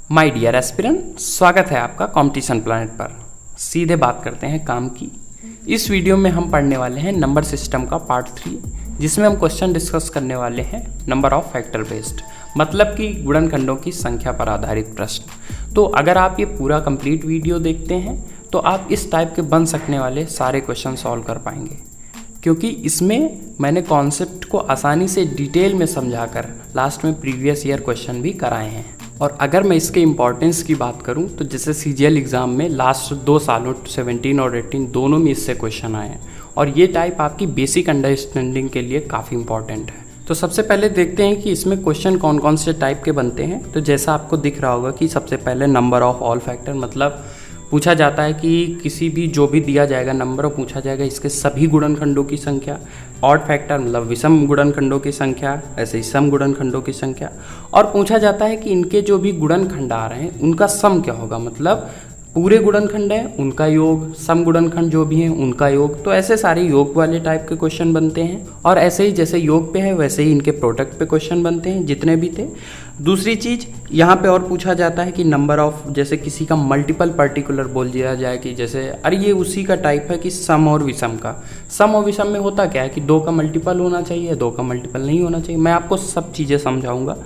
My dear aspirant, स्वागत है आपका कंपटीशन प्लैनेट पर। सीधे बात करते हैं काम की। इस वीडियो में हम पढ़ने वाले हैं नंबर सिस्टम का पार्ट 3, जिसमें हम क्वेश्चन डिस्कस करने वाले हैं नंबर ऑफ फैक्टर बेस्ड, मतलब कि गुणनखंडों की संख्या पर आधारित प्रश्न। तो अगर आप ये पूरा कंप्लीट वीडियो देखते हैं तो आप इस टाइप के बन सकने वाले सारे क्वेश्चन सॉल्व कर पाएंगे, क्योंकि इसमें मैंने कॉन्सेप्ट को आसानी से डिटेल में समझाकर लास्ट में प्रीवियस ईयर क्वेश्चन भी कराए हैं। और अगर मैं इसके इम्पॉर्टेंस की बात करूं तो जैसे CGL एग्ज़ाम में लास्ट 2 सालों 17 और 18 दोनों में इससे क्वेश्चन आए हैं, और ये टाइप आपकी बेसिक अंडरस्टैंडिंग के लिए काफ़ी इंपॉर्टेंट है। तो सबसे पहले देखते हैं कि इसमें क्वेश्चन कौन कौन से टाइप के बनते हैं। तो जैसा आपको दिख रहा होगा कि सबसे पहले नंबर ऑफ ऑल फैक्टर, मतलब पूछा जाता है कि किसी भी जो भी दिया जाएगा नंबर, और पूछा जाएगा इसके सभी गुणनखंडों की संख्या। ऑड फैक्टर मतलब विषम गुणनखंडों की संख्या, ऐसे ही सम गुणनखंडों की संख्या। और पूछा जाता है कि इनके जो भी गुणनखंड आ रहे हैं उनका सम क्या होगा, मतलब पूरे गुणनखंड हैं उनका योग, सम गुणनखंड जो भी हैं उनका योग। तो ऐसे सारे योग वाले टाइप के क्वेश्चन बनते हैं। और ऐसे ही जैसे योग पे है वैसे ही इनके प्रोडक्ट पे क्वेश्चन बनते हैं जितने भी थे। दूसरी चीज़ यहाँ पे और पूछा जाता है कि नंबर ऑफ, जैसे किसी का मल्टीपल पर्टिकुलर बोल दिया जाए कि जैसे अरे ये उसी का टाइप है कि सम और विषम का। सम और विषम में होता क्या है कि 2 का मल्टीपल होना चाहिए, 2 का मल्टीपल नहीं होना चाहिए। मैं आपको सब चीज़ें समझाऊंगा।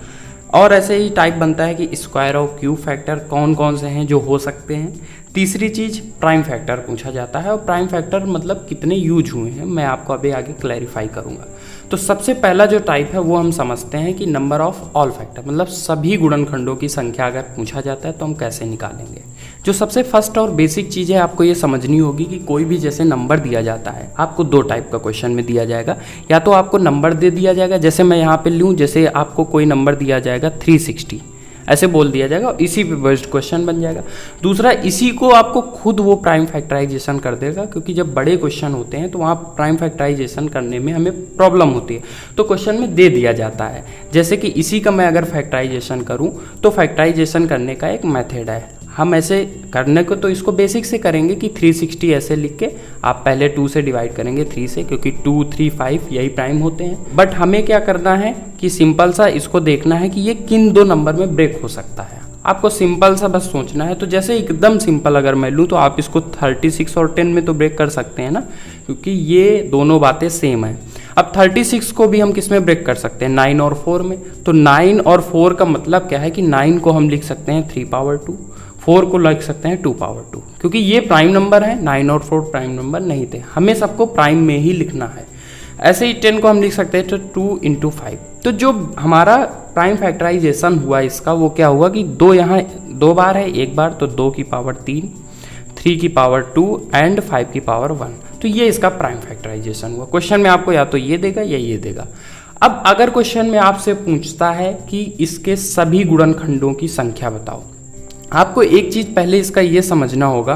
और ऐसे ही टाइप बनता है कि स्क्वायर और क्यूब फैक्टर कौन कौन से हैं जो हो सकते हैं। तीसरी चीज़ प्राइम फैक्टर पूछा जाता है, और प्राइम फैक्टर मतलब कितने यूज हुए हैं मैं आपको अभी आगे क्लैरिफाई करूंगा। तो सबसे पहला जो टाइप है वो हम समझते हैं कि नंबर ऑफ ऑल फैक्टर, मतलब सभी गुणनखंडों की संख्या अगर पूछा जाता है तो हम कैसे निकालेंगे। जो सबसे फर्स्ट और बेसिक चीज़ है आपको ये समझनी होगी कि कोई भी जैसे नंबर दिया जाता है, आपको 2 टाइप का क्वेश्चन में दिया जाएगा। या तो आपको नंबर दे दिया जाएगा, जैसे मैं यहाँ पे लूँ, जैसे आपको कोई नंबर दिया जाएगा 360 ऐसे बोल दिया जाएगा और इसी पे बेस्ड क्वेश्चन बन जाएगा। दूसरा, इसी को आपको खुद वो प्राइम फैक्टराइजेशन कर देगा, क्योंकि जब बड़े क्वेश्चन होते हैं तो वहाँ प्राइम फैक्टराइजेशन करने में हमें प्रॉब्लम होती है, तो क्वेश्चन में दे दिया जाता है। जैसे कि इसी का मैं अगर फैक्टराइजेशन करूँ तो फैक्टराइजेशन करने का एक मेथड है। हम ऐसे करने को तो इसको बेसिक से करेंगे कि 360 ऐसे लिख के आप पहले 2 से डिवाइड करेंगे 3 से, क्योंकि 2, 3, 5 यही प्राइम होते हैं। बट हमें क्या करना है कि सिंपल सा इसको देखना है कि ये किन 2 नंबर में ब्रेक हो सकता है। आपको सिंपल सा बस सोचना है। तो जैसे एकदम सिंपल अगर मैं लूँ तो आप इसको 36 और 10 में तो ब्रेक कर सकते हैं ना, क्योंकि ये दोनों बातें सेम है। अब 36 को भी हम किस में ब्रेक कर सकते हैं, 9 और 4 में। तो 9 और 4 का मतलब क्या है कि 9 को हम लिख सकते हैं 3 पावर 2, 4 को लिख सकते हैं 2 पावर 2, क्योंकि ये प्राइम नंबर है। 9 और 4 प्राइम नंबर नहीं थे, हमें सबको प्राइम में ही लिखना है। ऐसे ही 10 को हम लिख सकते हैं तो 2 × 5। तो जो हमारा प्राइम फैक्टराइजेशन हुआ इसका, वो क्या हुआ कि 2 यहाँ 2 बार है, 1 बार, तो 2 की पावर 3, 3 की पावर 2 एंड 5 की पावर 1। तो ये इसका प्राइम फैक्टराइजेशन हुआ। क्वेश्चन में आपको या तो ये देगा या ये देगा। अब अगर क्वेश्चन में आपसे पूछता है कि इसके सभी गुणनखंडों की संख्या बताओ, आपको एक चीज़ पहले इसका ये समझना होगा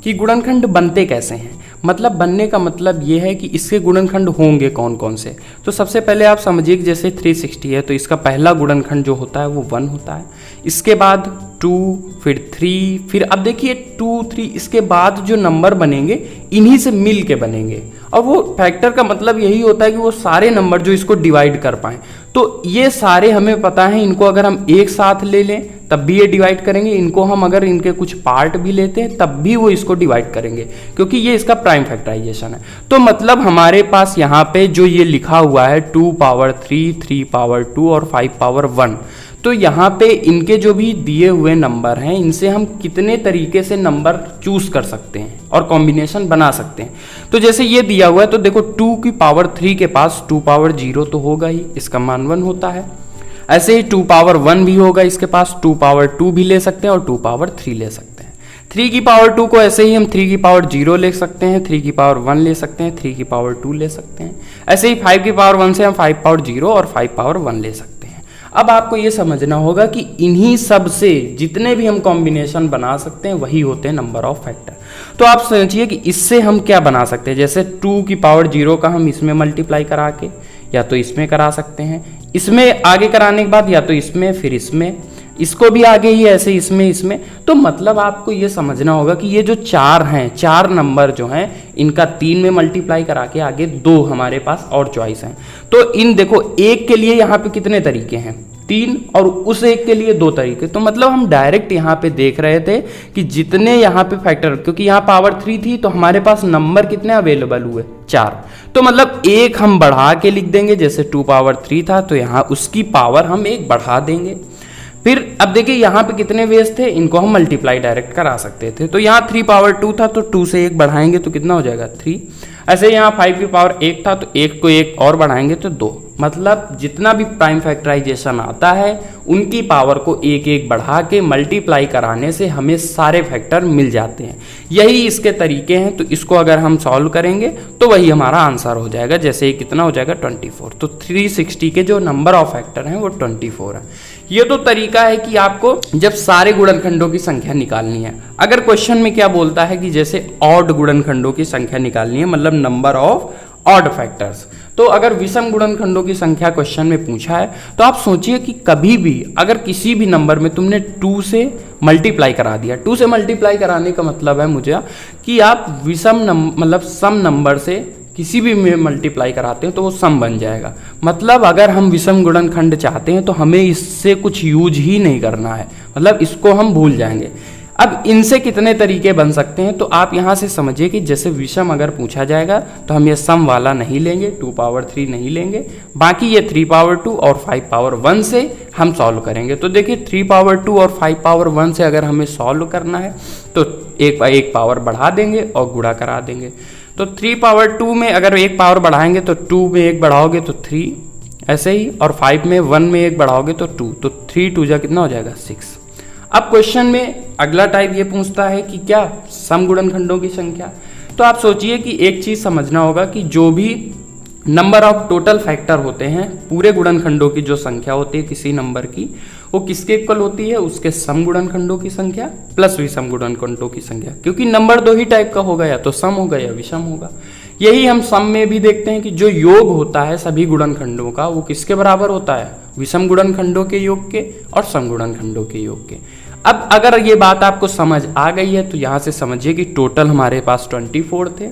कि गुणनखंड बनते कैसे हैं। मतलब बनने का मतलब ये है कि इसके गुणनखंड होंगे कौन कौन से। तो सबसे पहले आप समझिए कि जैसे 360 है तो इसका पहला गुणनखंड जो होता है वो 1 होता है। इसके बाद 2, फिर 3, फिर अब देखिए 2, 3, इसके बाद जो नंबर बनेंगे इन्हीं से मिल के बनेंगे। और वो फैक्टर का मतलब यही होता है कि वो सारे नंबर जो इसको डिवाइड कर पाएँ। तो ये सारे हमें पता है, इनको अगर हम एक साथ ले लें तब भी ये डिवाइड करेंगे, इनको हम अगर इनके कुछ पार्ट भी लेते हैं तब भी वो इसको डिवाइड करेंगे, क्योंकि ये इसका प्राइम फैक्टराइजेशन है। तो मतलब हमारे पास यहाँ पे जो ये लिखा हुआ है 2 पावर 3, 3 पावर 2 और 5 पावर 1, तो यहाँ पे इनके जो भी दिए हुए नंबर हैं इनसे हम कितने तरीके से नंबर चूज कर सकते हैं और कॉम्बिनेशन बना सकते हैं। तो जैसे ये दिया हुआ है तो देखो 2 की पावर 3 के पास 2 पावर 0 तो होगा ही, इसका मान 1 होता है। ऐसे ही 2 पावर 1 भी होगा इसके पास, 2 पावर 2 भी ले सकते हैं और 2 पावर 3 ले सकते हैं। 3 की पावर 2 को ऐसे ही हम 3 की पावर 0 ले सकते हैं, 3 की पावर 1 ले सकते हैं, 3 की पावर 2 ले सकते हैं। ऐसे ही 5 की पावर 1 से हम 5 पावर 0 और 5 पावर 1 ले सकते हैं। अब आपको ये समझना होगा कि इन्हीं सब से जितने भी हम कॉम्बिनेशन बना सकते हैं वही होते हैं नंबर ऑफ फैक्टर। तो आप सोचिए कि इससे हम क्या बना सकते हैं। जैसे 2 की पावर 0 का हम इसमें मल्टीप्लाई करा के या तो इसमें करा सकते हैं, इसमें आगे कराने के बाद या तो इसमें, फिर इसमें, इसको भी आगे ही ऐसे इसमें। तो मतलब आपको ये समझना होगा कि ये जो 4 हैं, 4 नंबर जो हैं इनका 3 में मल्टीप्लाई करा के आगे 2 हमारे पास और चॉइस हैं। तो इन देखो 1 के लिए यहाँ पे कितने तरीके हैं, 3 और उस एक के लिए 2 तरीके। तो मतलब हम डायरेक्ट यहाँ पे देख रहे थे कि जितने यहाँ पे फैक्टर, क्योंकि यहाँ पावर 3 थी तो हमारे पास नंबर कितने अवेलेबल हुए 4, तो मतलब एक हम बढ़ा के लिख देंगे। जैसे 2 पावर 3 था तो यहाँ उसकी पावर हम 1 बढ़ा देंगे। फिर अब देखिए यहाँ पे कितने वेज थे, इनको हम मल्टीप्लाई डायरेक्ट करा सकते थे। तो यहाँ 3 पावर 2 था तो 2 से 1 बढ़ाएंगे तो कितना हो जाएगा 3। ऐसे यहाँ 5 की पावर 1 था तो 1 को 1 और बढ़ाएंगे तो 2। मतलब जितना भी प्राइम फैक्टराइजेशन आता है उनकी पावर को 1 1 बढ़ा के मल्टीप्लाई कराने से हमें सारे फैक्टर मिल जाते हैं। यही इसके तरीके हैं। तो इसको अगर हम सॉल्व करेंगे तो वही हमारा आंसर हो जाएगा। जैसे ये कितना हो जाएगा 24। तो 360 के जो नंबर ऑफ फैक्टर हैं वो 24 है। ये तो तरीका है कि आपको जब सारे गुणनखंडों की संख्या निकालनी है। अगर क्वेश्चन में क्या बोलता है कि जैसे ऑड गुणनखंडों की संख्या निकालनी है, मतलब नंबर ऑफ ऑड फैक्टर्स, तो अगर विषम गुणनखंडों की संख्या क्वेश्चन में पूछा है तो आप सोचिए कि कभी भी अगर किसी भी नंबर में तुमने 2 से मल्टीप्लाई करा दिया, 2 से मल्टीप्लाई कराने का मतलब है मुझे कि आप विषम मतलब सम नंबर से किसी भी में मल्टीप्लाई कराते हैं तो वो सम बन जाएगा। मतलब अगर हम विषम गुणनखंड चाहते हैं तो हमें इससे कुछ यूज ही नहीं करना है, मतलब इसको हम भूल जाएंगे। अब इनसे कितने तरीके बन सकते हैं तो आप यहाँ से समझिए कि जैसे विषम अगर पूछा जाएगा तो हम ये सम वाला नहीं लेंगे, 2 पावर 3 नहीं लेंगे, बाकी ये 3 पावर 2 और 5 पावर 1 से हम सॉल्व करेंगे। तो देखिए 3 पावर 2 और 5 पावर 1 से अगर हमें सॉल्व करना है तो एक पावर बढ़ा देंगे और गुणा करा देंगे। तो 3 पावर 2 में अगर 1 पावर बढ़ाएंगे तो 2 में 1 बढ़ाओगे तो 3, ऐसे ही, और 5 में 1 में 1 बढ़ाओगे तो 2, तो 3 2 जा कितना हो जाएगा 6। अब क्वेश्चन में अगला टाइप ये पूछता है कि क्या सम गुणनखंडों की संख्या। तो आप सोचिए कि एक चीज समझना होगा कि जो भी नंबर ऑफ टोटल फैक्टर होते हैं, पूरे गुणनखंडों की जो संख्या होती है किसी नंबर की, वो किसके इक्वल होती है, उसके सम गुणनखंडों की संख्या प्लस विषम गुणनखंडों की संख्या। क्योंकि नंबर 2 ही टाइप का होगा, या तो सम होगा या विषम होगा। यही हम सम में भी देखते हैं कि जो योग होता है सभी गुणनखंडों का वो किसके बराबर होता है, विषम गुणनखंडों के योग के और सम गुणनखंडों के योग के। अब अगर ये बात आपको समझ आ गई है तो यहाँ से समझिए कि टोटल हमारे पास 24 थे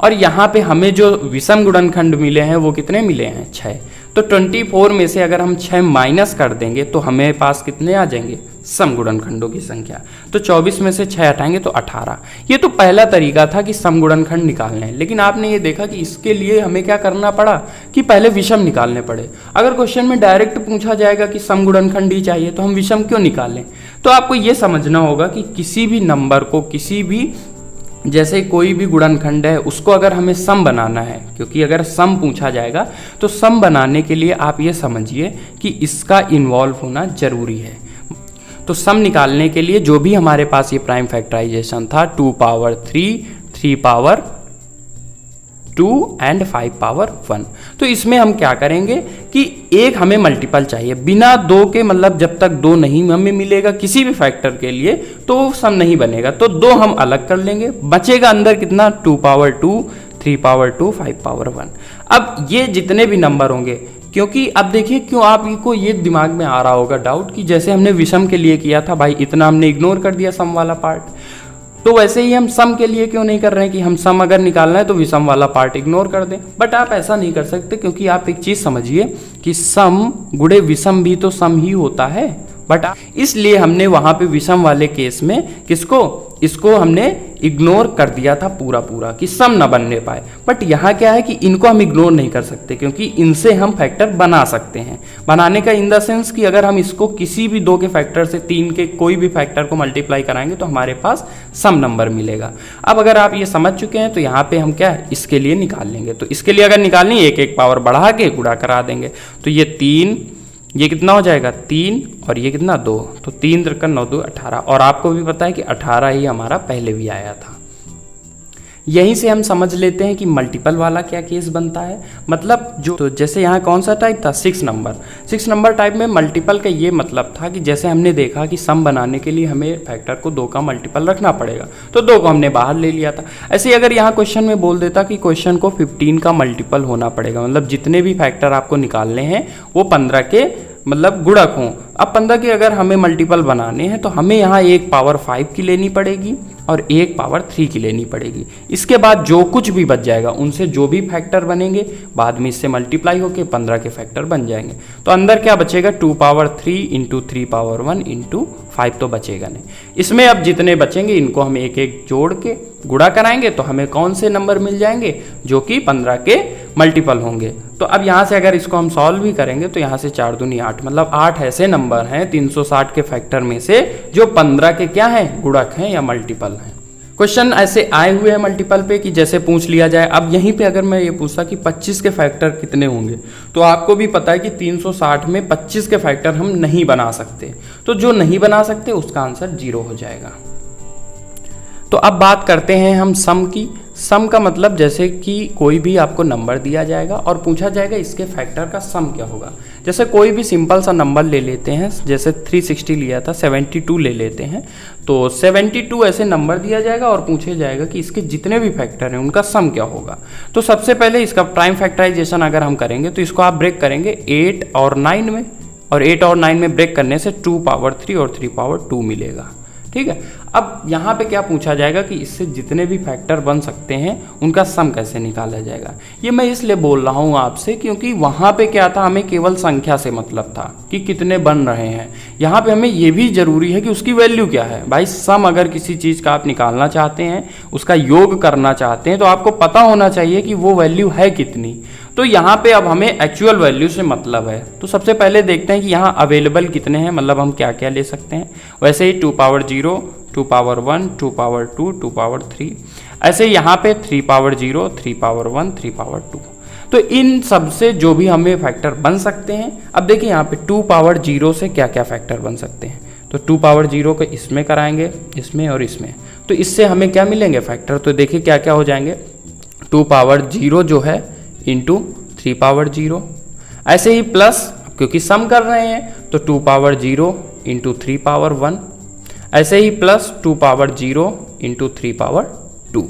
और यहाँ पे हमें जो विषम गुणनखंड मिले हैं वो कितने मिले हैं 6। तो 24 में से अगर हम 6 माइनस कर देंगे तो हमें पास कितने आ जाएंगे सम गुणनखंडों की संख्या। तो 24 में से 6 हटाएंगे तो 18। ये तो पहला तरीका था कि सम गुणनखंड निकालने हैं, लेकिन आपने ये देखा कि इसके लिए हमें क्या करना पड़ा कि पहले विषम निकालने पड़े। अगर क्वेश्चन में डायरेक्ट पूछा जाएगा कि सम गुणनखंड ही चाहिए तो हम विषम क्यों निकालें। तो आपको ये समझना होगा कि किसी भी नंबर को, किसी भी जैसे कोई भी गुणनखंड है उसको अगर हमें सम बनाना है, क्योंकि अगर सम पूछा जाएगा तो सम बनाने के लिए आप ये समझिए कि इसका इन्वॉल्व होना जरूरी है। तो सम निकालने के लिए जो भी हमारे पास ये प्राइम फैक्टराइजेशन था 2 पावर 3, 3 पावर 2 एंड 5 पावर 1, तो इसमें हम क्या करेंगे कि एक हमें मल्टीपल चाहिए। बिना 2 के, मतलब जब तक 2 नहीं हमें मिलेगा किसी भी फैक्टर के लिए तो सम नहीं बनेगा। तो 2 हम अलग कर लेंगे, बचेगा अंदर कितना 2 पावर 2, 3 पावर 2, 5 पावर 1। अब ये जितने भी नंबर होंगे, क्योंकि अब देखिए क्यों आपको ये दिमाग में आ रहा होगा डाउट कि जैसे हमने विषम के लिए किया था भाई इतना हमने इग्नोर कर दिया सम वाला पार्ट, तो वैसे ही हम सम के लिए क्यों नहीं कर रहे हैं कि हम सम अगर निकालना है तो विषम वाला पार्ट इग्नोर कर दें। बट आप ऐसा नहीं कर सकते, क्योंकि आप एक चीज समझिए कि सम गुणे विषम भी तो सम ही होता है। बट इसलिए हमने वहां पे विषम वाले केस में इसको हमने इग्नोर कर दिया था पूरा कि सम ना बनने पाए। बट यहाँ क्या है कि इनको हम इग्नोर नहीं कर सकते, क्योंकि इनसे हम फैक्टर बना सकते हैं। बनाने का इन द सेंस कि अगर हम इसको किसी भी 2 के फैक्टर से 3 के कोई भी फैक्टर को मल्टीप्लाई कराएंगे तो हमारे पास सम नंबर मिलेगा। अब अगर आप ये समझ चुके हैं तो यहाँ पे हम क्या है इसके लिए निकाल लेंगे। तो इसके लिए अगर निकालनी एक पावर बढ़ा के गुणा करा देंगे तो ये 3, ये कितना हो जाएगा 3 और ये कितना 2, तो 3 3 9 2 18। और आपको भी पता है कि 18 ही हमारा पहले भी आया था। यहीं से हम समझ लेते हैं कि मल्टीपल वाला क्या केस बनता है। मतलब जो तो जैसे यहाँ कौन सा टाइप था 6 नंबर टाइप में मल्टीपल का ये मतलब था कि जैसे हमने देखा कि सम बनाने के लिए हमें फैक्टर को 2 का मल्टीपल रखना पड़ेगा, तो 2 को हमने बाहर ले लिया था। ऐसे अगर यहाँ क्वेश्चन में बोल देता कि क्वेश्चन को 15 का मल्टीपल होना पड़ेगा, मतलब जितने भी फैक्टर आपको निकालने हैं वो 15 के मतलब गुणक हों। अब 15 के अगर हमें मल्टीपल बनाने हैं तो हमें यहाँ 1 पावर 5 की लेनी पड़ेगी और 1 पावर 3 की लेनी पड़ेगी। इसके बाद जो कुछ भी बच जाएगा उनसे जो भी फैक्टर बनेंगे बाद में इससे मल्टीप्लाई होकर 15 के फैक्टर बन जाएंगे। तो अंदर क्या बचेगा, 2 पावर 3 इंटू 3 पावर 1 इंटू 5 तो बचेगा नहीं। इसमें अब जितने बचेंगे इनको हम एक एक जोड़ के गुणा कराएंगे तो हमें कौन से नंबर मिल जाएंगे जो कि 15 के मल्टीपल होंगे। तो अब यहाँ से अगर इसको हम सॉल्व भी करेंगे तो यहाँ से 4 दूनी 8, मतलब 8 ऐसे नंबर हैं 360 के फैक्टर में से जो 15 के क्या हैं, गुणक हैं या मल्टीपल हैं। क्वेश्चन ऐसे आए हुए हैं मल्टीपल पे कि जैसे पूछ लिया जाए। अब यहीं पे अगर मैं ये पूछता कि 25 के फैक्टर कितने होंगे, तो आपको भी पता है कि 360 में 25 के फैक्टर हम नहीं बना सकते, तो जो नहीं बना सकते उसका आंसर 0 हो जाएगा। तो अब बात करते हैं हम सम की। सम का मतलब जैसे कि कोई भी आपको नंबर दिया जाएगा और पूछा जाएगा इसके फैक्टर का सम क्या होगा। जैसे कोई भी सिंपल सा नंबर ले लेते हैं, जैसे 360 लिया था, 72 ले लेते हैं। तो 72 ऐसे नंबर दिया जाएगा और पूछा जाएगा कि इसके जितने भी फैक्टर हैं उनका सम क्या होगा। तो सबसे पहले इसका प्राइम फैक्टराइजेशन अगर हम करेंगे तो इसको आप ब्रेक करेंगे 8 और 9 में, और 8 और 9 में ब्रेक करने से 2 पावर 3 और 3 पावर 2 मिलेगा। ठीक है। अब यहाँ पे क्या पूछा जाएगा कि इससे जितने भी फैक्टर बन सकते हैं उनका सम कैसे निकाला जाएगा। ये मैं इसलिए बोल रहा हूँ आपसे क्योंकि वहाँ पे क्या था, हमें केवल संख्या से मतलब था कि कितने बन रहे हैं। यहाँ पे हमें ये भी जरूरी है कि उसकी वैल्यू क्या है। भाई सम अगर किसी चीज़ का आप निकालना चाहते हैं, उसका योग करना चाहते हैं, तो आपको पता होना चाहिए कि वो वैल्यू है कितनी। तो यहाँ पे अब हमें एक्चुअल वैल्यू से मतलब है। तो सबसे पहले देखते हैं कि यहाँ अवेलेबल कितने हैं, मतलब हम क्या क्या ले सकते हैं। वैसे ही 2 पावर 0, 2 पावर 1, 2 पावर 2, 2 पावर 3, ऐसे यहाँ पे 3 पावर 0, 3 पावर 1, 3 पावर 2। तो इन सब से जो भी हमें फैक्टर बन सकते हैं। अब देखिए यहाँ पे 2 पावर 0 से क्या क्या फैक्टर बन सकते हैं। तो 2 पावर 0 को इसमें कराएंगे, इसमें और इसमें, तो इससे हमें क्या मिलेंगे फैक्टर। तो देखिए क्या क्या हो जाएंगे, 2 पावर 0 जो है इंटू 3 पावर 0, ऐसे ही प्लस क्योंकि सम कर रहे हैं तो 2 पावर 0 इंटू 3 पावर 1, ऐसे ही प्लस 2 पावर 0 इंटू 3 पावर 2।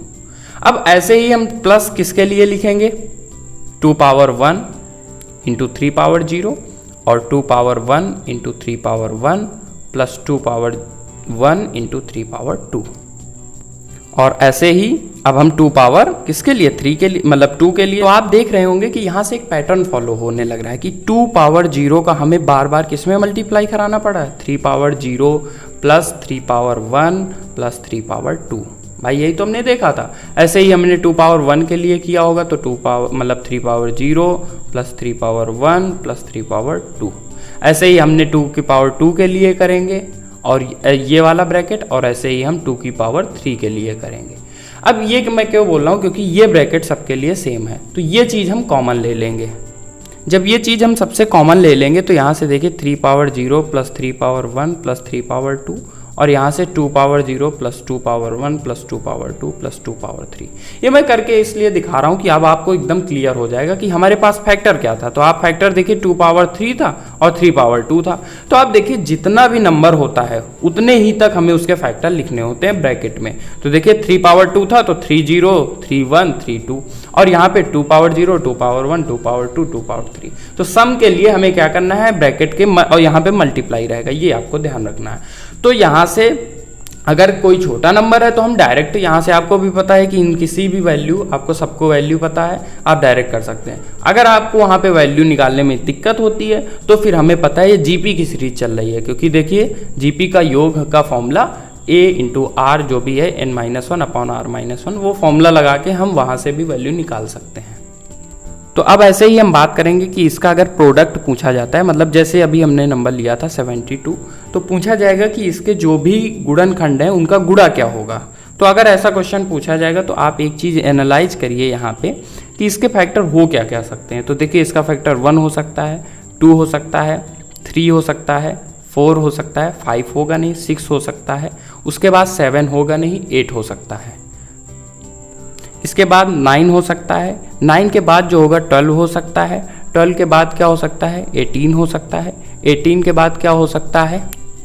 अब ऐसे ही हम प्लस किसके लिए लिखेंगे, 2 पावर 1 इंटू 3 पावर 0 और 2 power 1 into 3 power 1 plus 2 power 1 into 3 power 2। और ऐसे ही अब हम 2 पावर किसके लिए, 3 के लिए, मतलब 2 के लिए। तो आप देख रहे होंगे कि यहाँ से एक पैटर्न फॉलो होने लग रहा है कि 2 पावर 0 का हमें बार बार किस में मल्टीप्लाई कराना पड़ा है, 3 power 0 plus 3 power 1 plus 3 power 2। भाई यही तो हमने देखा था। ऐसे ही हमने 2 पावर 1 के लिए किया होगा तो 2 पावर मतलब 3 power 0 plus 3 power 1 plus 3 power 2। ऐसे ही हमने 2 की पावर 2 के लिए करेंगे और ये वाला ब्रैकेट, और ऐसे ही हम 2 की पावर 3 के लिए करेंगे। अब ये मैं क्यों बोल रहा हूँ, क्योंकि ये ब्रैकेट सबके लिए सेम है, तो ये चीज़ हम कॉमन ले लेंगे। जब ये चीज़ हम सबसे कॉमन ले लेंगे तो यहाँ से देखिए 3 power 0 plus 3 power 1 plus 3 power 2, और यहाँ से 2 power 0 plus 2 power 1 plus 2 power 2 plus 2 power 3। ये मैं करके इसलिए दिखा रहा हूँ कि अब आपको एकदम क्लियर हो जाएगा कि हमारे पास फैक्टर क्या था। तो आप फैक्टर देखिए 2 पावर 3 था और 3 पावर 2 था। तो आप देखिए जितना भी नंबर होता है उतने ही तक हमें उसके फैक्टर लिखने होते हैं ब्रैकेट में। तो देखिए 3 पावर 2 था तो 3 0 3 1 3 2, और यहाँ पे 2 पावर 0 2 पावर 1 2 पावर 2 2 पावर 3। तो सम के लिए हमें क्या करना है, ब्रैकेट के और यहाँ पे मल्टीप्लाई रहेगा, ये आपको ध्यान रखना है। तो यहाँ से अगर कोई छोटा नंबर है तो हम डायरेक्ट यहाँ से, आपको भी पता है कि इन किसी भी वैल्यू, आपको सबको वैल्यू पता है, आप डायरेक्ट कर सकते हैं। अगर आपको वहाँ पे वैल्यू निकालने में दिक्कत होती है तो फिर हमें पता है ये जीपी की सीरीज चल रही है, क्योंकि देखिए जीपी का योग का फॉर्मूला a इंटू आर जो भी है n-1 अपॉन r-1, वो फॉर्मूला लगा के हम वहाँ से भी वैल्यू निकाल सकते हैं। तो अब ऐसे ही हम बात करेंगे कि इसका अगर प्रोडक्ट पूछा जाता है, मतलब जैसे अभी हमने नंबर लिया था 72, तो पूछा जाएगा कि इसके जो भी गुणनखंड हैं उनका गुणा क्या होगा। तो अगर ऐसा क्वेश्चन पूछा जाएगा तो आप एक चीज़ एनालाइज करिए यहाँ पे कि इसके फैक्टर हो क्या क्या सकते हैं। तो देखिए इसका फैक्टर 1 हो सकता है, 2 हो सकता है, 3 हो सकता है, 4 हो सकता है, 5 होगा नहीं, 6 हो सकता है, उसके बाद 7 होगा नहीं, 8 हो सकता है, इसके बाद 9 हो सकता है, 9 के बाद जो होगा 12 हो सकता है, 12 के बाद क्या हो सकता है, 18 हो सकता है, 18 के बाद क्या हो सकता है,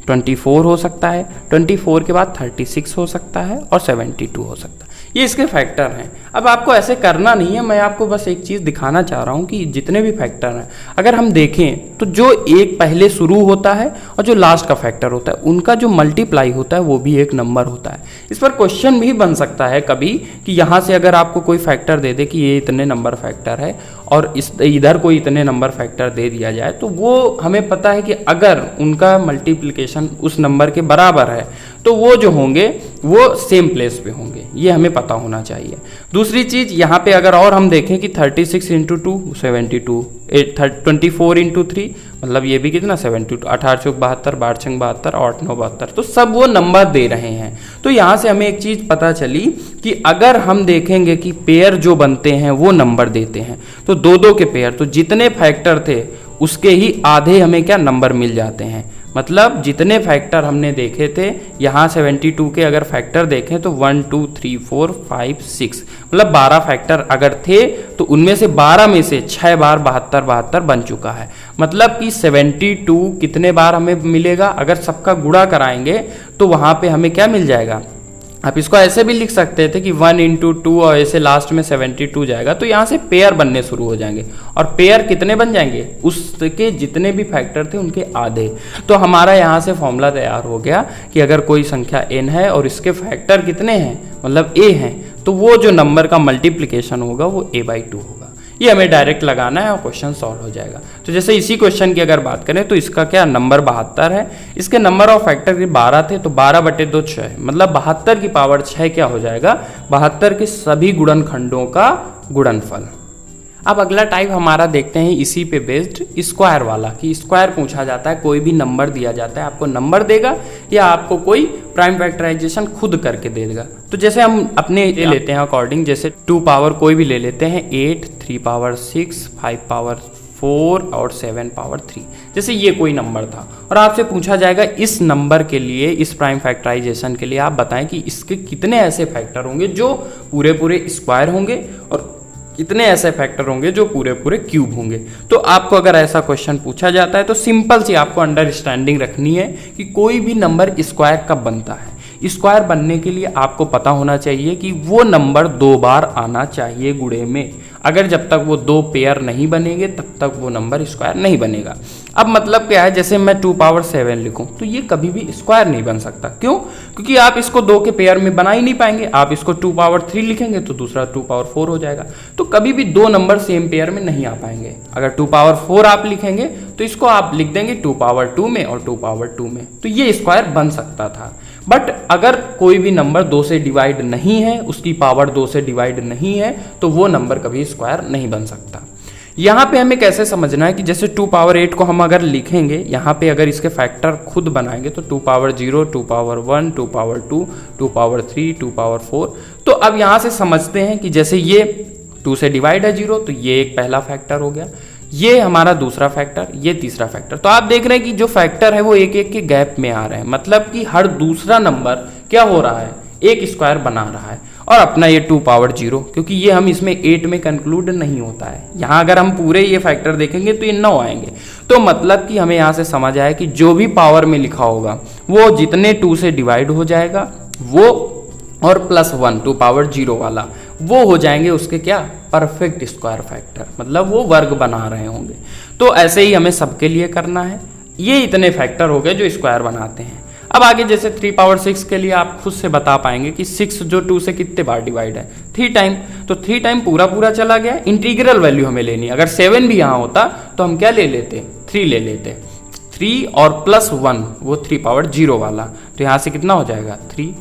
24 हो सकता है, 24 के बाद 36 हो सकता है और 72 हो सकता है। ये इसके फैक्टर हैं। अब आपको ऐसे करना नहीं है, मैं आपको बस एक चीज़ दिखाना चाह रहा हूँ कि जितने भी फैक्टर हैं अगर हम देखें तो जो एक पहले शुरू होता है और जो लास्ट का फैक्टर होता है उनका जो मल्टीप्लाई होता है वो भी एक नंबर होता है। इस पर क्वेश्चन भी बन सकता है कभी कि यहाँ से अगर आपको कोई फैक्टर दे दे कि ये इतने नंबर फैक्टर है और इधर कोई इतने नंबर फैक्टर दे दिया जाए, तो वो हमें पता है कि अगर उनका मल्टीप्लिकेशन उस नंबर के बराबर है तो वो जो होंगे वो सेम प्लेस पे होंगे, ये हमें पता होना चाहिए। दूसरी चीज़ यहाँ पे अगर और हम देखें कि 36 इंटू 2 72, 24 इंटू 3 मतलब ये भी कितना 72, 18 चौक 72, 12 छंग 72, 8 9 72, तो सब वो नंबर दे रहे हैं। तो यहाँ से हमें एक चीज़ पता चली कि अगर हम देखेंगे कि पेयर जो बनते हैं वो नंबर देते हैं, तो दो दो के पेयर, तो जितने फैक्टर थे उसके ही आधे हमें क्या नंबर मिल जाते हैं। मतलब जितने फैक्टर हमने देखे थे यहाँ 72 के अगर फैक्टर देखें तो 1 2 3 4 5 6 मतलब 12 फैक्टर अगर थे तो उनमें से 12 में से 6 बार 72 बन चुका है। मतलब कि 72 कितने बार हमें मिलेगा, अगर सबका गुणा कराएंगे तो वहाँ पे हमें क्या मिल जाएगा। आप इसको ऐसे भी लिख सकते थे कि 1 इंटू 2 और ऐसे लास्ट में 72 जाएगा, तो यहाँ से पेयर बनने शुरू हो जाएंगे और पेयर कितने बन जाएंगे, उसके जितने भी फैक्टर थे उनके आधे। तो हमारा यहाँ से फॉर्मूला तैयार हो गया कि अगर कोई संख्या n है और इसके फैक्टर कितने हैं मतलब a हैं, तो वो जो नंबर का मल्टीप्लिकेशन होगा वो a/2 होगा। ये हमें डायरेक्ट लगाना है और क्वेश्चन सॉल्व हो जाएगा। तो जैसे इसी क्वेश्चन की अगर बात करें तो इसका क्या नंबर 72 है, इसके नंबर ऑफ फैक्टर के 12 थे तो 12/2 6 मतलब 72 की पावर 6 क्या हो जाएगा 72 के सभी गुणनखंडों का गुणनफल। अब अगला टाइप हमारा देखते हैं इसी पे बेस्ड स्क्वायर वाला, कि स्क्वायर पूछा जाता है, कोई भी नंबर दिया जाता है, आपको नंबर देगा या आपको कोई प्राइम फैक्टराइजेशन खुद करके दे देगा। तो जैसे हम अपने ले लेते हैं अकॉर्डिंग, जैसे 2 पावर कोई भी ले लेते हैं 8, 3 पावर 6, 5 पावर 4 और 7 पावर 3, जैसे ये कोई नंबर था और आपसे पूछा जाएगा इस नंबर के लिए, इस प्राइम फैक्टराइजेशन के लिए आप बताएं कि इसके कितने ऐसे फैक्टर होंगे जो पूरे पूरे स्क्वायर होंगे और कितने ऐसे फैक्टर होंगे जो पूरे पूरे क्यूब होंगे। तो आपको अगर ऐसा क्वेश्चन पूछा जाता है तो सिंपल सी आपको अंडरस्टैंडिंग रखनी है कि कोई भी नंबर स्क्वायर कब बनता है। स्क्वायर बनने के लिए आपको पता होना चाहिए कि वो नंबर 2 बार आना चाहिए गुणे में। अगर जब तक वो 2 पेयर नहीं बनेंगे तब तक वो नंबर स्क्वायर नहीं बनेगा। अब मतलब क्या है, जैसे मैं 2 पावर 7 लिखूं तो ये कभी भी स्क्वायर नहीं बन सकता। क्यों? क्योंकि आप इसको 2 के पेयर में बना ही नहीं पाएंगे। आप इसको 2 पावर 3 लिखेंगे तो दूसरा 2 पावर 4 हो जाएगा। तो कभी भी 2 नंबर सेम पेयर में नहीं आ पाएंगे। अगर 2 पावर 4 आप लिखेंगे तो इसको आप लिख देंगे 2 पावर 2 में और 2 पावर 2 में, तो ये स्क्वायर बन सकता था। बट अगर कोई भी नंबर 2 से डिवाइड नहीं है, उसकी पावर 2 से डिवाइड नहीं है, तो वो नंबर कभी स्क्वायर नहीं बन सकता। यहाँ पे हमें कैसे समझना है कि जैसे 2 पावर 8 को हम अगर लिखेंगे, यहाँ पे अगर इसके फैक्टर खुद बनाएंगे तो 2 power 0, 2 power 1, 2 power 2, 2 power 3, 2 power 4। तो अब यहाँ से समझते हैं कि जैसे ये 2 से डिवाइड है 0, तो ये एक पहला फैक्टर हो गया, ये हमारा दूसरा फैक्टर, ये तीसरा फैक्टर। तो आप देख रहे हैं कि जो फैक्टर है वो एक एक के गैप में आ रहे हैं, मतलब कि हर दूसरा नंबर क्या हो रहा है, एक स्क्वायर बना रहा है। और अपना ये 2 पावर 0, क्योंकि ये हम इसमें 8 में कंक्लूड नहीं होता है। यहाँ अगर हम पूरे ये फैक्टर देखेंगे तो ये 9 आएंगे। तो मतलब कि हमें यहाँ से समझ आया कि जो भी पावर में लिखा होगा वो जितने 2 से डिवाइड हो जाएगा वो, और +1 2 पावर 0 वाला, वो हो जाएंगे उसके क्या परफेक्ट स्क्वायर फैक्टर, मतलब वो वर्ग बना रहे होंगे। तो ऐसे ही हमें सबके लिए करना है। ये इतने फैक्टर हो गए जो स्क्वायर बनाते हैं। अब आगे जैसे 3 पावर 6 के लिए आप खुद से बता पाएंगे कि 6 जो 2 से कितने बार डिवाइड है, 3 टाइम। तो 3 टाइम पूरा चला गया। इंटीग्रल वैल्यू हमें लेनी है। अगर 7 भी यहाँ होता तो हम क्या ले लेते, 3 ले लेते। 3 और +1 वो 3 पावर 0 वाला, तो यहाँ से कितना हो जाएगा 3।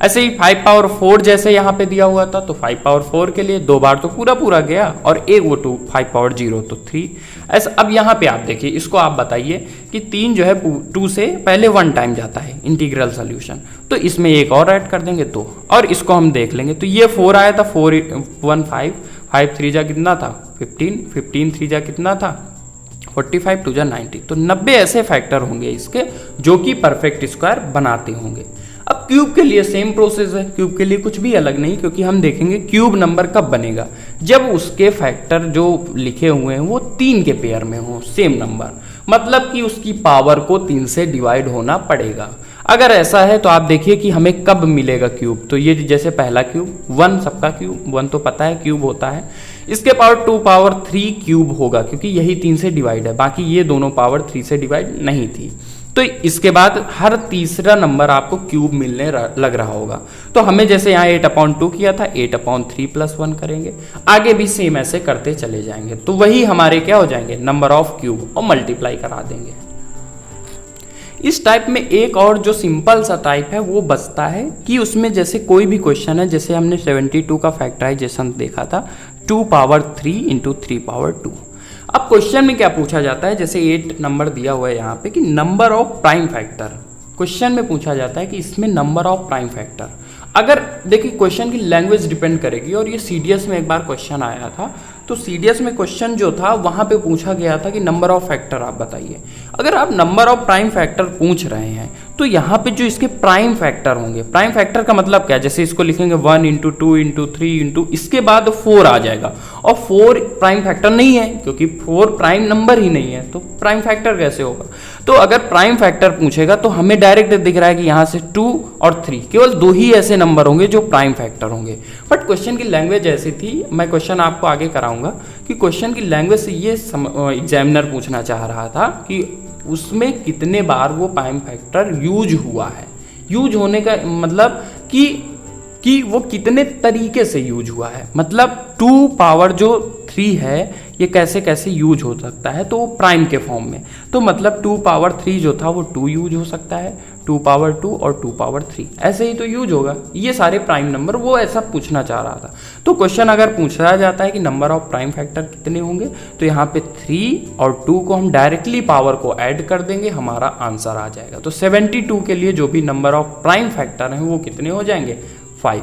ऐसे ही 5 पावर 4 जैसे यहाँ पे दिया हुआ था, तो 5 पावर 4 के लिए 2 बार तो पूरा गया और एक वो 5 पावर 0 तो 3। ऐसा अब यहाँ पे आप देखिए, इसको आप बताइए कि 3 जो है 2 से पहले 1 टाइम जाता है इंटीग्रल सोल्यूशन, तो इसमें एक और ऐड कर देंगे 2, और इसको हम देख लेंगे। तो ये 4 आया था, 4 1 5, 5 3 जा कितना था 15, 15 3 जा कितना था 45, 2 जा 90। तो 90 ऐसे फैक्टर होंगे इसके जो कि परफेक्ट स्क्वायर बनाते होंगे। अब क्यूब के लिए सेम प्रोसेस है। क्यूब के लिए कुछ भी अलग नहीं, क्योंकि हम देखेंगे क्यूब नंबर कब बनेगा, जब उसके फैक्टर जो लिखे हुए हैं वो 3 के पेयर में हो, सेम नंबर, मतलब कि उसकी पावर को 3 से डिवाइड होना पड़ेगा। अगर ऐसा है तो आप देखिए कि हमें कब मिलेगा क्यूब। तो ये जैसे पहला क्यूब 1, सबका क्यूब 1 तो पता है क्यूब होता है। इसके पावर 2 पावर 3 क्यूब होगा क्योंकि यही 3 से डिवाइड है, बाकी ये दोनों पावर 3 से डिवाइड नहीं थी। तो इसके बाद हर तीसरा नंबर आपको क्यूब मिलने लग रहा होगा। तो हमें जैसे यहाँ 8/2 किया था, 8/3 + 1 करेंगे, आगे भी सेम ऐसे करते चले जाएंगे। तो वही हमारे क्या हो जाएंगे, नंबर ऑफ क्यूब, और मल्टीप्लाई करा देंगे। इस टाइप में एक और जो सिंपल सा टाइप है वो बचता है कि उसमें जैसे कोई भी क्वेश्चन है, जैसे हमने 72 का फैक्टराइजेशन देखा था 2 पावर 3 × 3 पावर 2। अब क्वेश्चन में क्या पूछा जाता है, जैसे 8 नंबर दिया हुआ है यहाँ पे कि number of prime factor, question में पूछा जाता है कि इसमें नंबर ऑफ प्राइम फैक्टर। अगर देखिए क्वेश्चन की लैंग्वेज डिपेंड करेगी, और ये सीडीएस में एक बार क्वेश्चन आया था, तो सीडीएस में क्वेश्चन जो था वहां पे पूछा गया था कि नंबर ऑफ फैक्टर आप बताइए। अगर आप नंबर ऑफ प्राइम फैक्टर पूछ रहे हैं तो यहाँ पे जो इसके प्राइम फैक्टर होंगे, प्राइम फैक्टर का मतलब क्या है, जैसे इसको लिखेंगे 1 × 2 × 3 इसके बाद 4 आ जाएगा, और 4 प्राइम फैक्टर नहीं है क्योंकि 4 प्राइम नंबर ही नहीं है, तो प्राइम फैक्टर कैसे होगा। तो अगर प्राइम फैक्टर पूछेगा तो हमें डायरेक्ट दिख रहा है कि यहाँ से 2 और 3 केवल 2 ही ऐसे नंबर होंगे जो प्राइम फैक्टर होंगे। बट क्वेश्चन की लैंग्वेज ऐसी थी, मैं क्वेश्चन आपको आगे कराऊंगा कि क्वेश्चन की लैंग्वेज से ये एग्जामिनर पूछना चाह रहा था कि उसमें कितने बार वो प्राइम फैक्टर यूज हुआ है। यूज होने का मतलब कि वो कितने तरीके से यूज हुआ है, मतलब 2 पावर जो 3 है ये कैसे कैसे यूज हो सकता है, तो वो प्राइम के फॉर्म में, तो मतलब 2 पावर 3 जो था वो 2 यूज हो सकता है, 2 पावर 2 और 2 पावर 3 ऐसे ही तो यूज होगा। ये सारे प्राइम नंबर वो ऐसा पूछना चाह रहा था। तो क्वेश्चन अगर पूछा जाता है कि नंबर ऑफ प्राइम फैक्टर कितने होंगे, तो यहाँ पे 3 और 2 को हम डायरेक्टली पावर को ऐड कर देंगे, हमारा आंसर आ जाएगा। तो 72 के लिए जो भी नंबर ऑफ प्राइम फैक्टर हैं वो कितने हो जाएंगे, 5।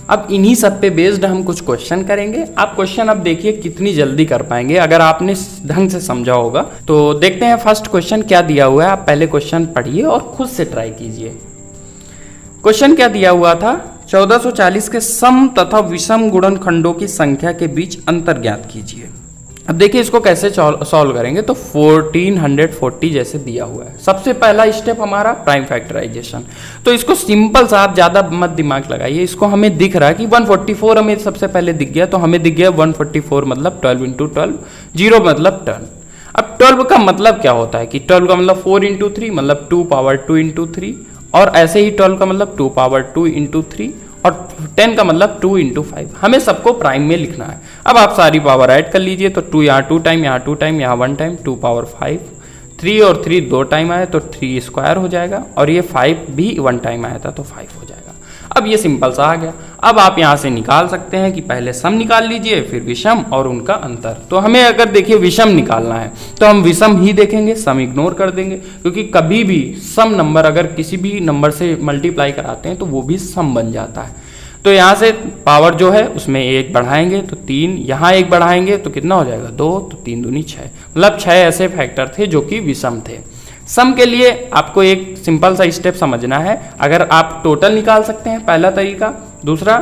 अब इन्हीं सब पे बेस्ड हम कुछ क्वेश्चन करेंगे। आप क्वेश्चन अब देखिए कितनी जल्दी कर पाएंगे अगर आपने ढंग से समझा होगा। तो देखते हैं फर्स्ट क्वेश्चन क्या दिया हुआ है। आप पहले क्वेश्चन पढ़िए और खुद से ट्राई कीजिए। क्वेश्चन क्या दिया हुआ था, 1440 के सम तथा विषम गुणनखंडों की संख्या के बीच अंतर ज्ञात कीजिए। अब देखिए इसको कैसे सॉल्व करेंगे, तो 1440 जैसे दिया हुआ है। सबसे पहला स्टेप हमारा प्राइम फैक्टराइजेशन, तो इसको सिंपल सा, आप ज्यादा मत दिमाग लगाइए। इसको हमें दिख रहा है कि 144 हमें सबसे पहले दिख गया, तो हमें दिख गया 144 मतलब 12 × 12, 0 मतलब 12। अब 12 का मतलब क्या होता है कि 12 का मतलब 4 × 3 मतलब 2 पावर 2 × 3, और ऐसे ही 12 का मतलब 2 पावर 2 × 3, और 10 का मतलब 2 × 5। हमें सबको प्राइम में लिखना है। अब आप सारी पावर ऐड कर लीजिए, तो 2 यहाँ 2 टाइम, यहाँ 2 टाइम, यहाँ 1 टाइम, 2 पावर 5, 3 और 3 2 टाइम आए तो 3 स्क्वायर हो जाएगा, और ये 5 भी 1 टाइम आया था तो 5 हो जाएगा। अब ये सिंपल सा आ गया। अब आप यहाँ से निकाल सकते हैं कि पहले सम निकाल लीजिए, फिर विषम और उनका अंतर। तो हमें अगर देखिए विषम निकालना है तो हम विषम ही देखेंगे, सम इग्नोर कर देंगे, क्योंकि कभी भी सम नंबर अगर किसी भी नंबर से मल्टीप्लाई कराते हैं तो वो भी सम बन जाता है। तो यहाँ से पावर जो है उसमें 1 बढ़ाएंगे तो 3, यहाँ 1 बढ़ाएंगे तो कितना हो जाएगा 2, तो 3 दूनी 6, मतलब 6 ऐसे फैक्टर थे जो कि विषम थे। सम के लिए आपको एक सिंपल सा स्टेप समझना है। अगर आप टोटल निकाल सकते हैं, पहला तरीका। दूसरा,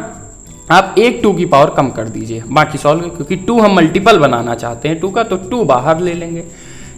आप एक 2 की पावर कम कर दीजिए, बाकी सॉल्व, क्योंकि 2 हम मल्टीपल बनाना चाहते हैं 2 का, तो 2 बाहर ले लेंगे।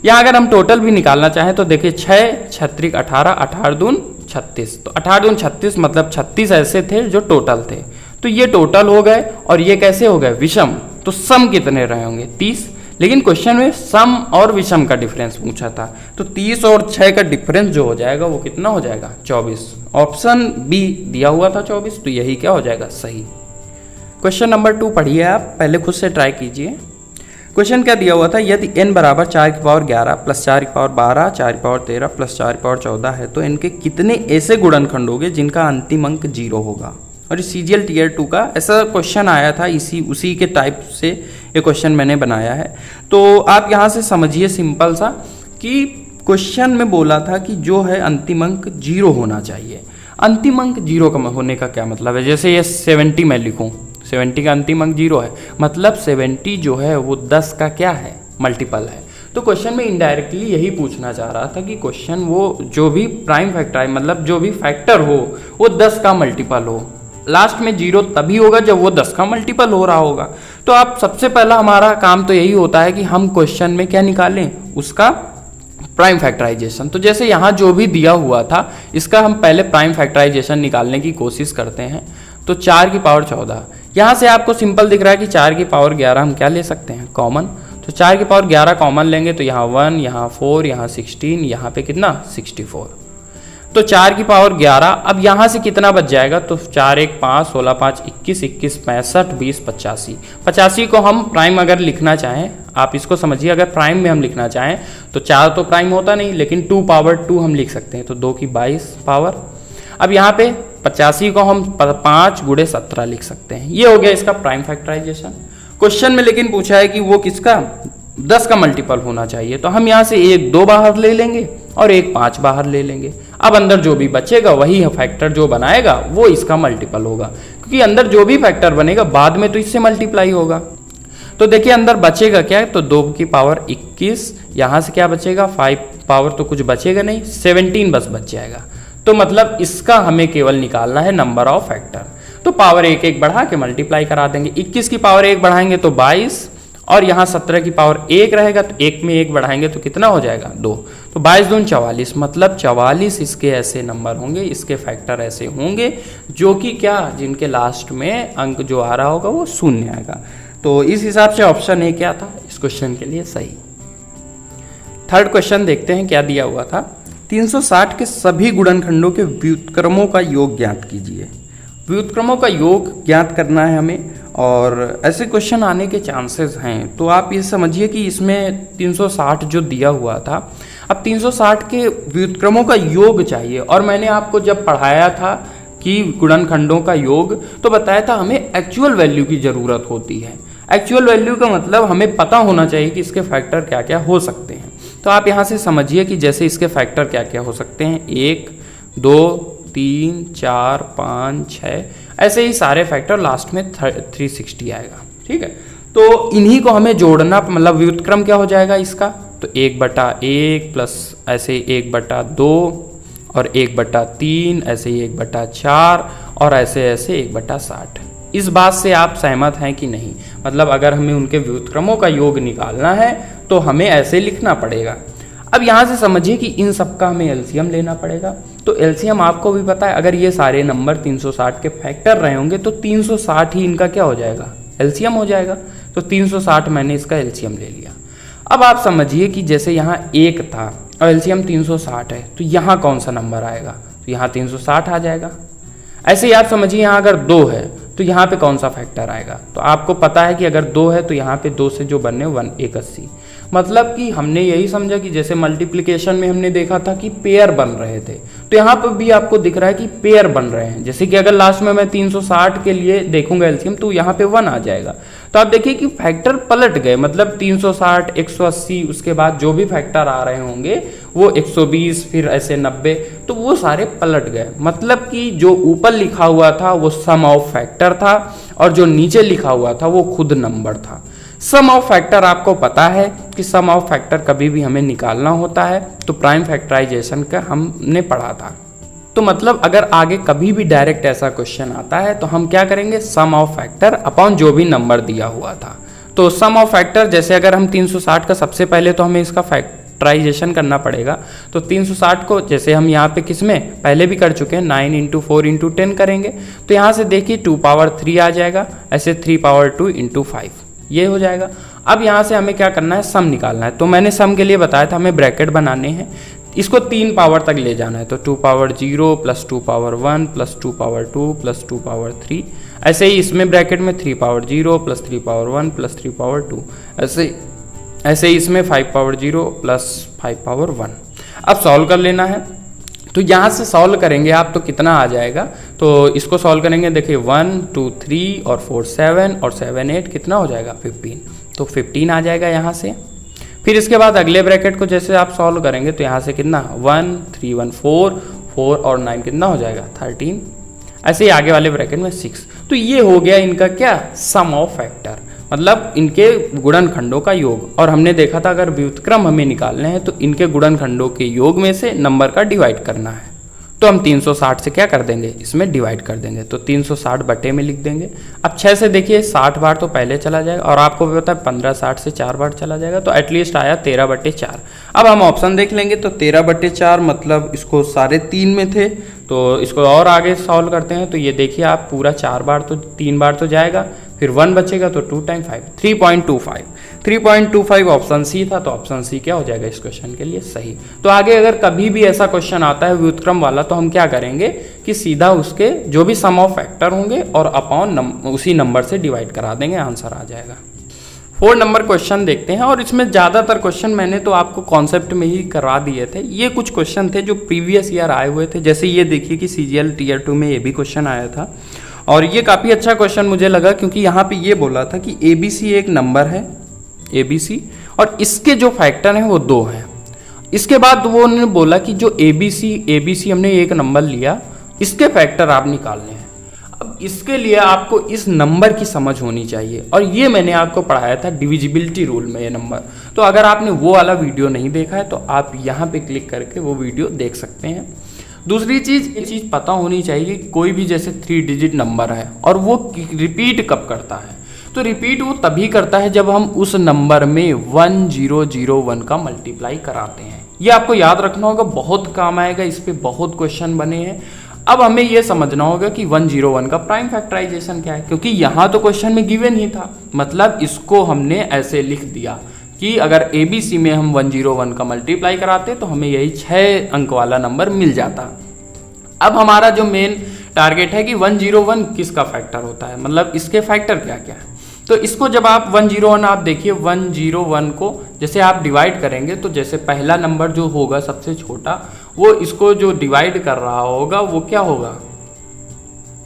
यहाँ अगर हम टोटल भी निकालना चाहें तो देखिए 6 6 18, 18 दून 36, तो 18 दून 36 मतलब 36 ऐसे थे जो टोटल थे। तो ये टोटल हो गए, और ये कैसे हो गए, विषम। तो सम कितने रहे होंगे, 30। लेकिन क्वेश्चन में सम और विषम का डिफरेंस पूछा था, तो 30 और 6 का डिफरेंस जो हो जाएगा वो कितना हो जाएगा, 24। ऑप्शन बी दिया हुआ था 24, तो यही क्या हो जाएगा, सही। क्वेश्चन नंबर 2 पढ़िए आप, पहले खुद से ट्राई कीजिए। क्वेश्चन क्या दिया हुआ था, यदि n बराबर 4 की पावर 11 प्लस 4 की पावर 12, 4 की पावर 13 प्लस 4 की पावर 14 है, तो इनके कितने ऐसे गुणनखंड होंगे जिनका अंतिम अंक 0 होगा। और CGL Tier 2 का ऐसा क्वेश्चन आया था, उसी के टाइप से ये क्वेश्चन मैंने बनाया है। तो आप यहाँ से समझिए सिंपल सा कि क्वेश्चन में बोला था कि जो है अंतिम अंक 0 होना चाहिए। अंतिम अंक 0 का होने का क्या मतलब है, जैसे ये 70 मैं लिखूँ, 70 का अंतिम अंक 0 है, मतलब 70 जो है वो 10 का क्या है, मल्टीपल है। तो क्वेश्चन में इनडायरेक्टली यही पूछना चाह रहा था कि क्वेश्चन वो जो भी प्राइम फैक्टर है, मतलब जो भी फैक्टर हो वो 10 का मल्टीपल हो। लास्ट में 0 तभी होगा जब वो 10 का मल्टीपल हो रहा होगा। तो आप सबसे पहला हमारा काम तो यही होता है कि हम क्वेश्चन में क्या निकालें, उसका प्राइम फैक्टराइजेशन। तो जैसे यहाँ जो भी दिया हुआ था इसका हम पहले प्राइम फैक्टराइजेशन निकालने की कोशिश करते हैं। तो 4 की पावर 14, यहाँ से आपको सिंपल दिख रहा है कि 4 की पावर 11 हम क्या ले सकते हैं, कॉमन। तो 4 की पावर 11 कॉमन लेंगे तो यहाँ 1, यहाँ 4, यहाँ 16, यहाँ पे कितना 64। तो 4 की पावर 11, अब यहाँ से कितना बच जाएगा, तो 4 1 5 16 5 21 21 65 20 85। 85 को हम प्राइम अगर लिखना चाहें, आप इसको समझिए, अगर प्राइम में हम लिखना चाहें तो 4 तो प्राइम होता नहीं, लेकिन 2 पावर 2 हम लिख सकते हैं। तो 2 की 22 पावर। अब यहाँ पे 85 को हम 5 गुणे 17 लिख सकते हैं। ये हो गया इसका प्राइम फैक्टराइजेशन। क्वेश्चन में लेकिन पूछा है कि वो किसका, 10 का मल्टीपल होना चाहिए। तो हम यहाँ से 1 2 बाहर ले लेंगे और 1 5 बाहर ले लेंगे। अब अंदर जो भी बचेगा वही फैक्टर जो बनाएगा वो इसका मल्टीपल होगा, क्योंकि अंदर जो भी फैक्टर बनेगा बाद में तो इससे मल्टीप्लाई होगा। तो देखिए अंदर बचेगा क्या है, तो 2 की पावर 21, यहाँ से क्या बचेगा 5 पावर तो कुछ बचेगा नहीं, 17 बस बच जाएगा। तो मतलब इसका हमें केवल निकालना है नंबर ऑफ फैक्टर। तो पावर 1 1 बढ़ा के मल्टीप्लाई करा देंगे। 21 की पावर 1 बढ़ाएंगे तो 22, और यहाँ 17 की पावर 1 रहेगा तो 1 में 1 बढ़ाएंगे तो कितना हो जाएगा 2। तो 22 दून 44, मतलब 44 इसके ऐसे नंबर होंगे, इसके फैक्टर ऐसे होंगे जो कि क्या, जिनके लास्ट में अंक जो आ रहा होगा वो शून्य आएगा। तो इस हिसाब से ऑप्शन ए क्या था इस क्वेश्चन के लिए सही। थर्ड क्वेश्चन देखते हैं क्या दिया हुआ था। 360 के सभी गुणनखंडों के व्युत्क्रमों का योग ज्ञात कीजिए। व्युत्क्रमों का योग ज्ञात करना है हमें, और ऐसे क्वेश्चन आने के चांसेस हैं। तो आप ये समझिए कि इसमें 360 जो दिया हुआ था, अब 360 के व्युत्क्रमों का योग चाहिए। और मैंने आपको जब पढ़ाया था कि गुणनखंडों का योग, तो बताया था हमें एक्चुअल वैल्यू की ज़रूरत होती है। एक्चुअल वैल्यू का मतलब हमें पता होना चाहिए कि इसके फैक्टर क्या क्या हो सकते हैं। तो आप यहाँ से समझिए कि जैसे इसके फैक्टर क्या क्या हो सकते हैं, 1 2 3 4 5 6, ऐसे ही सारे फैक्टर, लास्ट में 360 आएगा। ठीक है, तो इन्हीं को हमें जोड़ना, मतलब व्युत्क्रम क्या हो जाएगा इसका, तो 1/1 प्लस ऐसे 1/2 और 1/3, ऐसे ही 1/4 और ऐसे ऐसे 1/60। इस बात से आप सहमत हैं कि नहीं, मतलब अगर हमें उनके व्युत्क्रमों का योग निकालना है तो हमें ऐसे लिखना पड़ेगा। अब यहाँ से समझिए कि इन सब का हमें एलसीएम लेना पड़ेगा। तो एलसीएम आपको भी पता है, अगर ये सारे नंबर 360 के फैक्टर रहे होंगे तो 360 ही इनका क्या हो जाएगा, एलसीएम हो जाएगा। तो 360 मैंने इसका एलसीएम ले लिया। अब आप समझिए कि जैसे यहाँ 1 था और एलसीएम 360 है, तो यहाँ कौन सा नंबर आएगा, तो यहाँ 360 आ जाएगा। ऐसे ही आप समझिए यहाँ अगर 2 है तो यहाँ पे कौन सा फैक्टर आएगा, तो आपको पता है कि अगर 2 है तो यहाँ पे 2 से जो बनने 181। मतलब कि हमने यही समझा कि जैसे मल्टीप्लिकेशन में हमने देखा था कि पेयर बन रहे थे, तो यहाँ पर भी आपको दिख रहा है कि पेयर बन रहे हैं। जैसे कि अगर लास्ट में मैं 360 के लिए देखूंगा एलसीएम तो यहाँ पे 1 आ जाएगा। तो आप देखिए कि फैक्टर पलट गए, मतलब 360 180, उसके बाद जो भी फैक्टर आ रहे होंगे वो 120, फिर ऐसे 90, तो वो सारे पलट गए। मतलब कि जो ऊपर लिखा हुआ था वो सम ऑफ फैक्टर था और जो नीचे लिखा हुआ था वो खुद नंबर था। सम ऑफ फैक्टर आपको पता है कि सम ऑफ फैक्टर कभी भी हमें निकालना होता है, तो प्राइम फैक्टराइजेशन का हमने पढ़ा था। तो मतलब अगर आगे कभी भी डायरेक्ट ऐसा क्वेश्चन आता है तो हम क्या करेंगे, सम ऑफ फैक्टर अपॉन जो भी नंबर दिया हुआ था। तो सम ऑफ फैक्टर, जैसे अगर हम 360 का सबसे पहले तो हमें इसका फैक्टराइजेशन करना पड़ेगा। तो 360 को जैसे हम यहाँ पे किसमें पहले भी कर चुके हैं, 9 × 4 × 10 करेंगे। तो यहाँ से देखिए 2 पावर 3 आ जाएगा, ऐसे 3 पावर 2 × 5 ये हो जाएगा। अब यहाँ से हमें क्या करना है, सम निकालना है। तो मैंने सम के लिए बताया था हमें ब्रैकेट बनाने हैं, इसको 3 पावर तक ले जाना है। तो 2 power 0 plus 2 power 1 plus 2 power 2 plus 2 power 3, ऐसे ही इसमें ब्रैकेट में 3 power 0 plus 3 power 1 plus 3 power 2, ऐसे ही इसमें 5 पावर 0 प्लस 5 पावर 1। अब सॉल्व कर लेना है। तो यहाँ से सॉल्व करेंगे आप तो कितना आ जाएगा, तो इसको सॉल्व करेंगे, देखिए 1 2 3 और 4 7 और 7 8 कितना हो जाएगा 15। तो 15 आ जाएगा यहाँ से। फिर इसके बाद अगले ब्रैकेट को जैसे आप सॉल्व करेंगे तो यहाँ से कितना 1 3 1 4 4 और 9 कितना हो जाएगा 13, ऐसे ही आगे वाले ब्रैकेट में 6। तो ये हो गया इनका क्या, सम ऑफ फैक्टर, मतलब इनके गुणनखंडों का योग। और हमने देखा था अगर व्युत्क्रम हमें निकालने हैं तो इनके गुणनखंडों के योग में से नंबर का डिवाइड करना है। तो हम 360 से क्या कर देंगे, इसमें डिवाइड कर देंगे। तो 360 बटे में लिख देंगे। अब 6 से देखिए 60 बार तो पहले चला जाएगा, और आपको भी पता है 15 60 से 4 बार चला जाएगा, तो एटलीस्ट आया 13/4। अब हम ऑप्शन देख लेंगे, तो 13/4 मतलब इसको सारे 3 में थे, तो इसको और आगे सॉल्व करते हैं। तो ये देखिए आप पूरा 4 बार तो 3 बार तो जाएगा, फिर 1 बचेगा, तो 2 × 5 3.25। 3.25 ऑप्शन सी था, तो ऑप्शन सी क्या हो जाएगा इस क्वेश्चन के लिए सही। तो आगे अगर कभी भी ऐसा क्वेश्चन आता है व्युत्क्रम वाला, तो हम क्या करेंगे कि सीधा उसके जो भी सम ऑफ फैक्टर होंगे और अपॉन उसी नंबर से डिवाइड करा देंगे, आंसर आ जाएगा। 4 नंबर क्वेश्चन देखते हैं, और इसमें ज़्यादातर क्वेश्चन मैंने तो आपको कॉन्सेप्ट में ही करवा दिए थे। ये कुछ क्वेश्चन थे जो प्रीवियस ईयर आए हुए थे, जैसे ये देखिए कि CGL Tier 2 में ये भी क्वेश्चन आया था, और ये काफ़ी अच्छा क्वेश्चन मुझे लगा, क्योंकि यहाँ पे ये बोला था कि ABC एक नंबर है ABC, और इसके जो फैक्टर हैं वो 2 हैं। इसके बाद वो उन्होंने बोला कि जो ABC हमने एक नंबर लिया, इसके फैक्टर आप निकालने हैं। अब इसके लिए आपको इस नंबर की समझ होनी चाहिए, और ये मैंने आपको पढ़ाया था डिविजिबिलिटी रूल में ये नंबर। तो अगर आपने वो वाला वीडियो नहीं देखा है, तो आप यहाँ पे क्लिक करके वो वीडियो देख सकते हैं। दूसरी चीज़, ये चीज़ पता होनी चाहिए कि कोई भी जैसे 3 डिजिट नंबर है और वो रिपीट कब करता है, तो रिपीट वो तभी करता है जब हम उस नंबर में 1001 का मल्टीप्लाई कराते हैं। ये आपको याद रखना होगा, बहुत काम आएगा, इस पे बहुत क्वेश्चन बने हैं। अब हमें ये समझना होगा कि 101 का प्राइम फैक्टराइजेशन क्या है, क्योंकि यहाँ तो क्वेश्चन में गिवन ही था, मतलब इसको हमने ऐसे लिख दिया कि अगर ABC में हम 101 का मल्टीप्लाई कराते तो हमें यही 6 अंक वाला नंबर मिल जाता। अब हमारा जो मेन टारगेट है कि 101 किसका फैक्टर होता है, मतलब इसके फैक्टर क्या क्या है। तो इसको जब आप 101, आप देखिए 101 को जैसे आप डिवाइड करेंगे, तो जैसे पहला नंबर जो होगा सबसे छोटा, वो इसको जो डिवाइड कर रहा होगा वो क्या होगा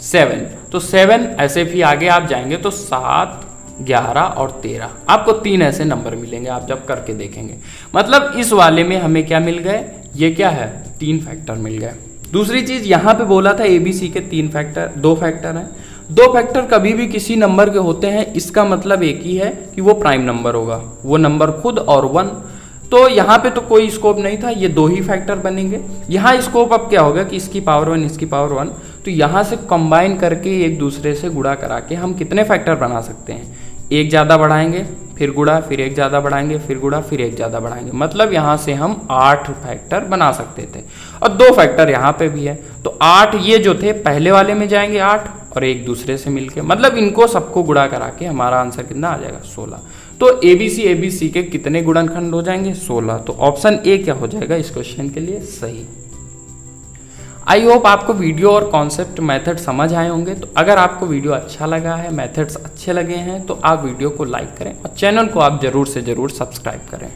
7। तो 7 ऐसे भी आगे आप जाएंगे तो 7, 11 और 13, आपको 3 ऐसे नंबर मिलेंगे आप जब करके देखेंगे। मतलब इस वाले में हमें क्या मिल गए, ये क्या है 3 फैक्टर मिल गए। दूसरी चीज यहाँ पे बोला था ABC के 2 फैक्टर हैं। 2 फैक्टर कभी भी किसी नंबर के होते हैं, इसका मतलब एक ही है कि वो प्राइम नंबर होगा, वो नंबर खुद और 1। तो यहाँ पे तो कोई स्कोप नहीं था, ये 2 ही फैक्टर बनेंगे। यहाँ स्कोप अब क्या होगा कि इसकी पावर 1 इसकी पावर 1, तो यहाँ से कंबाइन करके एक दूसरे से गुणा करा के हम कितने फैक्टर बना सकते हैं, एक ज़्यादा बढ़ाएंगे फिर गुणा, फिर एक ज़्यादा बढ़ाएंगे फिर गुणा, फिर एक ज़्यादा बढ़ाएंगे, मतलब यहाँ से हम 8 फैक्टर बना सकते थे। और 2 फैक्टर यहाँ पे भी है, तो 8 ये जो थे पहले वाले में जाएंगे 8 और एक दूसरे से मिलके, मतलब इनको सबको गुणा करा के हमारा आंसर कितना आ जाएगा 16। तो ABC के कितने गुणनखंड हो जाएंगे 16। तो ऑप्शन ए क्या हो जाएगा इस क्वेश्चन के लिए सही। आई होप आपको वीडियो और कॉन्सेप्ट मेथड समझ आए होंगे। तो अगर आपको वीडियो अच्छा लगा है, मेथड्स अच्छे लगे हैं, तो आप वीडियो को लाइक करें और चैनल को आप जरूर से जरूर सब्सक्राइब करें।